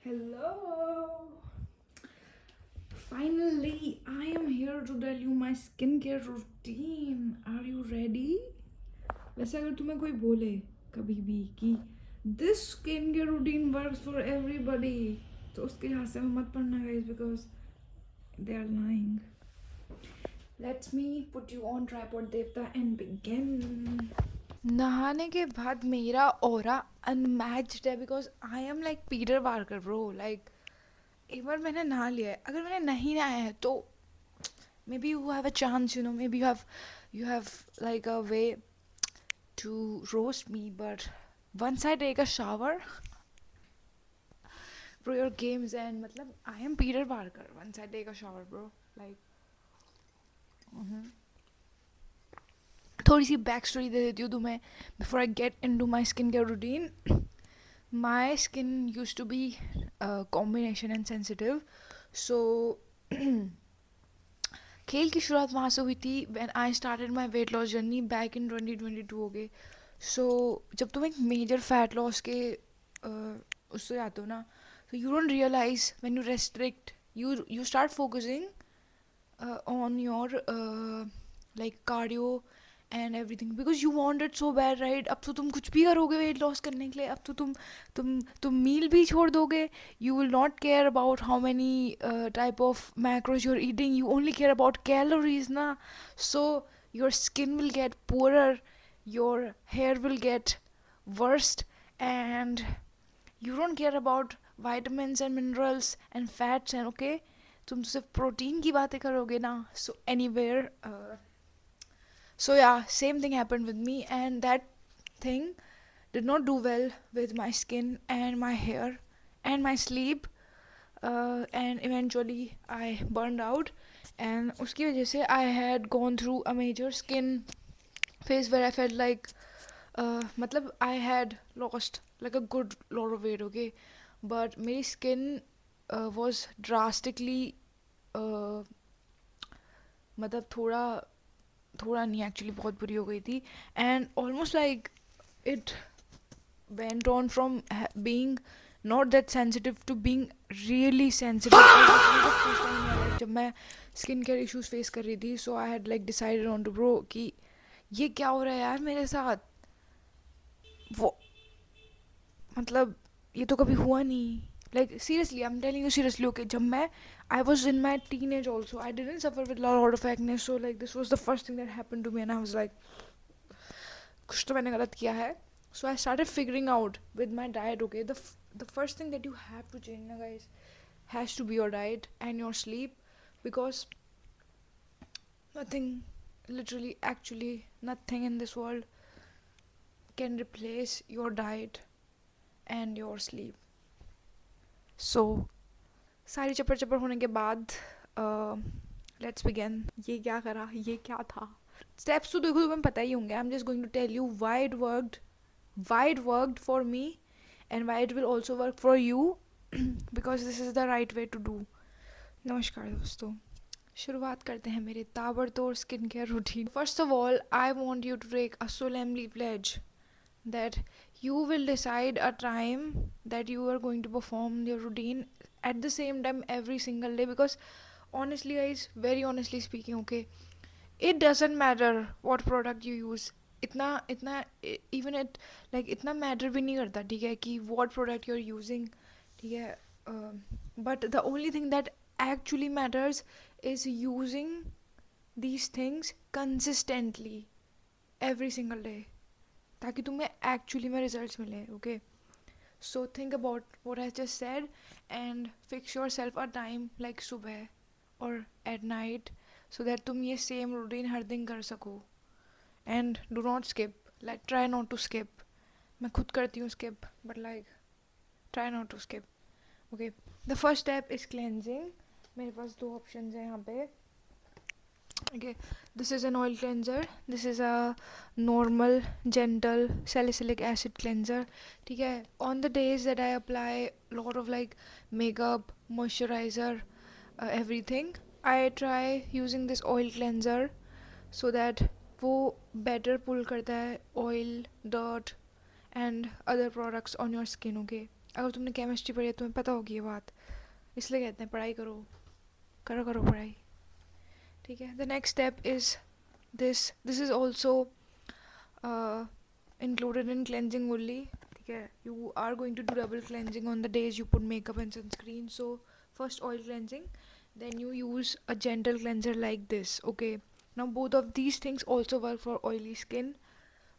Hello. Finally, I am here to tell you my skincare routine. Are you ready? वैसे अगर तुम्हें कोई बोले कभी भी कि this skincare routine works for everybody, तो उसके हाथ में मत पड़ना guys because they are lying. Let me put you on tripod devta and begin. नहाने के बाद मेरा ऑरा अनमैच्ड है because I am like Peter Parker bro. Like एक बार मैंने नहा लिया है, अगर मैंने नहीं नहाया है तो maybe you have a chance, you know, maybe you have like a way to roast me, but once I take a shower bro your games and मतलब I am Peter Parker once I take a shower bro. Like थोड़ी सी back story दे देती हूँ तुम्हें before I get into my skin care routine. My skin used to be combination and sensitive, so खेल की शुरुआत वहाँ से हुई थी when I started my weight loss journey back in 2022 हो गए. So जब तुम एक major fat loss के उससे जाते हो ना, so you don't realize when you restrict, you start focusing on your like cardio and everything because you want it so bad right. अब तो तुम कुछ भी करोगे वेट लॉस करने के लिए. अब तो तुम मील भी छोड़ दोगे. You will not care about how many type of macros you are eating. You only care about calories ना. So your skin will get poorer, your hair will get worst, and you don't care about vitamins and minerals and fats and okay, तुम सिर्फ protein की बातें करोगे ना. सो anywhere so yeah, same thing happened with me, and that thing did not do well with my skin and my hair and my sleep, and eventually I burned out. And uski wajah se I had gone through a major skin phase where I felt like matlab I had lost like a good lot of weight, okay, but my skin was drastically matlab थोड़ा नहीं, actually बहुत बुरी हो गई थी. And almost like it went on from being not that sensitive to being really sensitive. जब मैं skin care issues face कर रही थी, so I had like decided on to bro कि ये क्या हो रहा है यार मेरे साथ. वो मतलब ये तो कभी हुआ नहीं. Like seriously, I'm telling you seriously, okay, जब I was in my teenage also, I didn't suffer with a lot of acne, so like this was the first thing that happened to me, and I was like, कुछ तो मैंने गलत किया है. So I started figuring out with my diet, okay, the first thing that you have to change now guys has to be your diet and your sleep, because nothing, literally actually nothing in this world can replace your diet and your sleep. सो सारी चपर चपर होने के बाद let's begin. ये क्या करा, ये क्या था, स्टेप्स तो देखो तुम्हें पता ही होंगे. I am just going to tell you why it worked for me and why it will also work for you, because this is the right way to do. नमस्कार दोस्तों, शुरुआत करते हैं मेरे ताबड़तोड़ skin care routine. First of all I want you to take a solemnly pledge that you will decide a time that you are going to perform your routine at the same time every single day, because honestly guys, very honestly speaking, okay, it doesn't matter what product you use. इतना even it like इतना matter भी नहीं करता, ठीक है, कि what product you're using, ठीक है, but the only thing that actually matters is using these things consistently every single day, ताकि तुम्हें एक्चुअली में रिजल्ट्स मिले. Okay, so think about what I just said and fix your self a time like सुबह और at night, so that तुम ये same routine हर दिन कर सको. And do not skip, like try not to skip. मैं खुद करती हूँ skip, but like try not to skip. Okay, the first step is cleansing. मेरे पास दो ऑप्शन हैं यहाँ पे. Okay, this is an oil cleanser. This is a normal gentle salicylic acid cleanser. ठीक है, on the days that I apply lot of like makeup, moisturizer, everything, I try using this oil cleanser so that वो better pull करता है oil, dirt and other products on your skin. Okay, अगर तुमने chemistry पढ़ी है तुम्हें पता होगी ये बात, इसलिए कहते हैं पढ़ाई करो, करो करो पढ़ाई, ठीक है. The next step is this is also included in cleansing only, ठीक है. You are going to do double cleansing on the days you put makeup and sunscreen. So first oil cleansing, then you use a gentle cleanser like this, okay. Now both of these things also work for oily skin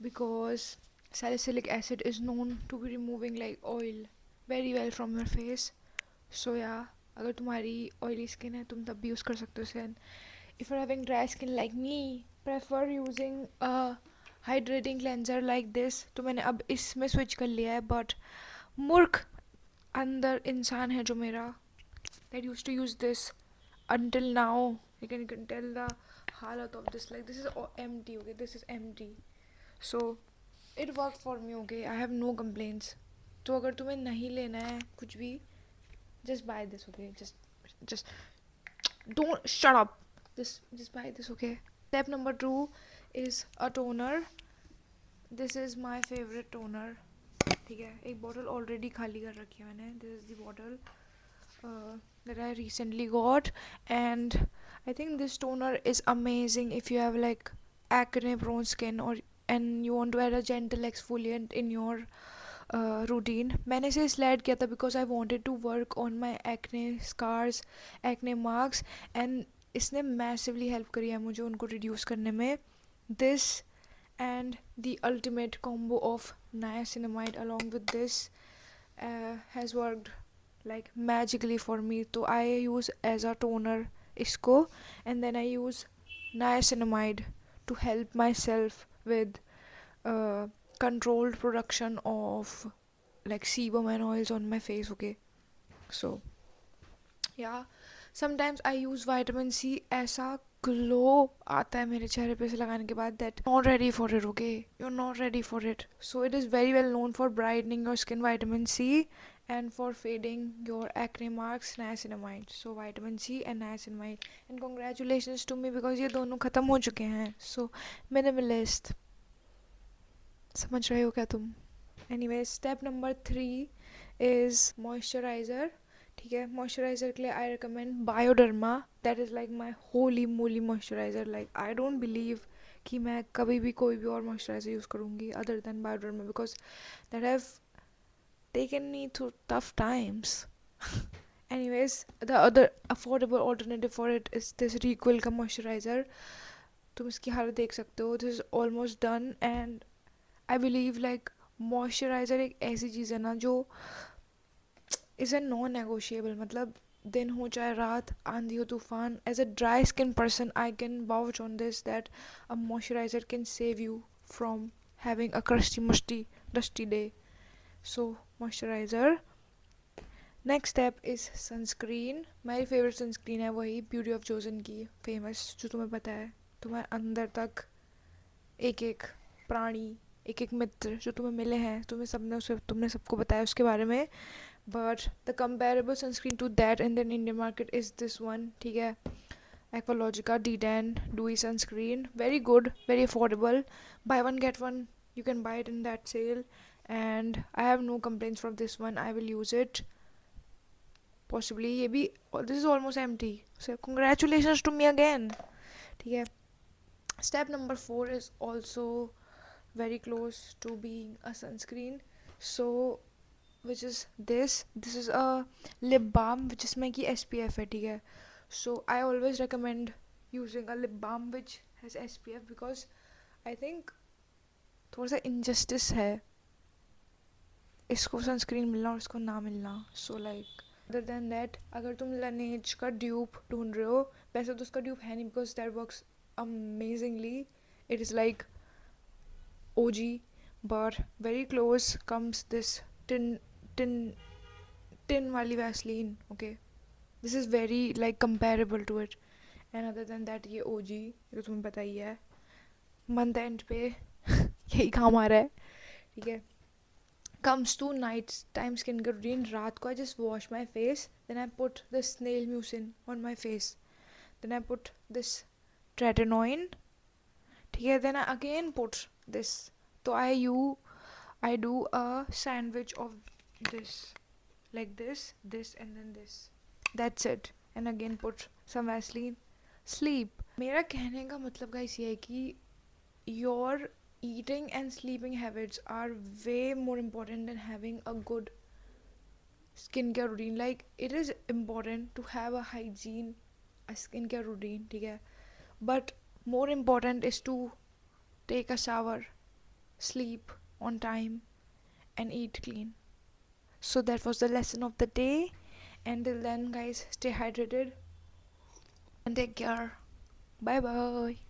because salicylic acid is known to be removing like oil very well from your face. So yeah, अगर तुम्हारी oily skin है तुम तब भी use कर सकते हो इसे. If you're having dry skin like me, prefer using a hydrating cleanser like this. तो मैंने अब इसमें स्विच कर लिया है. बट मूर्ख अंदर इंसान है जो मेरा, that used to use this until now. You can tell the halat of this, like this is empty, okay, this is empty. So it worked for me, okay, I have no complaints. तो अगर तुम्हें नहीं लेना है कुछ भी, just buy this, okay, just don't shut up, just buy this, okay. Step number 2 is a toner. This is my favourite toner, ठीक है. एक बॉटल ऑलरेडी खाली कर रखी है मैंने. This is the bottle that I recently got, and I think this toner is amazing if you have like acne prone skin or and you want to add a gentle exfoliant in your routine. मैंने इसे इसलिए add किया था because I wanted to work on my acne scars, acne marks, and इसने massively help करी है मुझे उनको reduce करने में. This and the ultimate combo of niacinamide along with this has worked like magically for me. So I use as a toner इसको, and then I use niacinamide to help myself with controlled production of like sebum and oils on my face, okay. So yeah, sometimes I use vitamin C. ऐसा glow आता है मेरे चेहरे पे से लगाने के बाद that not ready for it, okay, you're not ready for it. So it is very well known for brightening your skin, vitamin C, and for fading your acne marks, niacinamide. So vitamin C and niacinamide, and congratulations to me because ये दोनों ख़त्म हो चुके हैं. So minimalist, समझ रहे हो क्या तुम? Anyway, step number 3 is moisturizer, ठीक है. मॉइस्चराइज़र के लिए I recommend Bioderma. That is like my holy moly moisturiser. Like I don't believe कि मैं कभी भी कोई भी और मॉइस्चराइज़र यूज़ करूँगी other than Bioderma because that have taken me through tough times. Anyways, the other affordable alternative for it is this Requil का moisturiser. तुम इसकी हालत देख सकते हो. This is almost done and I believe like moisturiser एक ऐसी चीज़ है ना जो इज़ ए नॉन नेगोशिएबल. मतलब दिन हो चाहे रात, आंधी हो तूफान, as a dry skin person I can vouch on this that a moisturiser can save you from having a crusty musty dusty day. So moisturiser. Next step is sunscreen. मेरी favourite sunscreen है वही Beauty of Joseon की famous, जो तुम्हें पता है. तुम्हें अंदर तक एक एक प्राणी, एक एक मित्र जो तुम्हें मिले हैं, तुमने सबको बताया उसके बारे में. But the comparable sunscreen to that in the Indian market is this one, ठीक है. Aqualogica D10 Dewy sunscreen. Very good, very affordable. Buy one get one. You can buy it in that sale, and I have no complaints from this one. I will use it. Possibly ये भी. This is almost empty. So congratulations to me again. ठीक है. Step number 4 is also very close to being a sunscreen. So which is this is a lip balm जिसमें कि SPF है, ठीक है. So I always recommend using a lip balm which has SPF because I think थोड़ा सा injustice है इसको sunscreen मिलना और इसको ना मिलना. So like other than that, अगर तुम Laneige का dupe ढूंढ रहे हो, वैसे तो उसका dupe है नहीं because that works amazingly. It is like OG, but very close comes this tin वाली Vaseline, okay. This is very like comparable to it, and other than that ये OG जो तुम्हें पता ही है, मंथ एंड पे यही काम आ रहा है, ठीक है. Comes to night time skincare routine. रात को I just wash my face, then I put this snail mucin on my face, then I put this tretinoin, ठीक है. then I again put this. तो I do a sandwich of this like this and then this. That's it. And again put some Vaseline. Sleep. मेरा कहने का मतलब guys ये है कि your eating and sleeping habits are way more important than having a good skincare routine. Like it is important to have a hygiene, a skincare routine, ठीक है, but more important is to take a shower, sleep on time, and eat clean. So that was the lesson of the day. Until then, guys, stay hydrated and take care. Bye bye.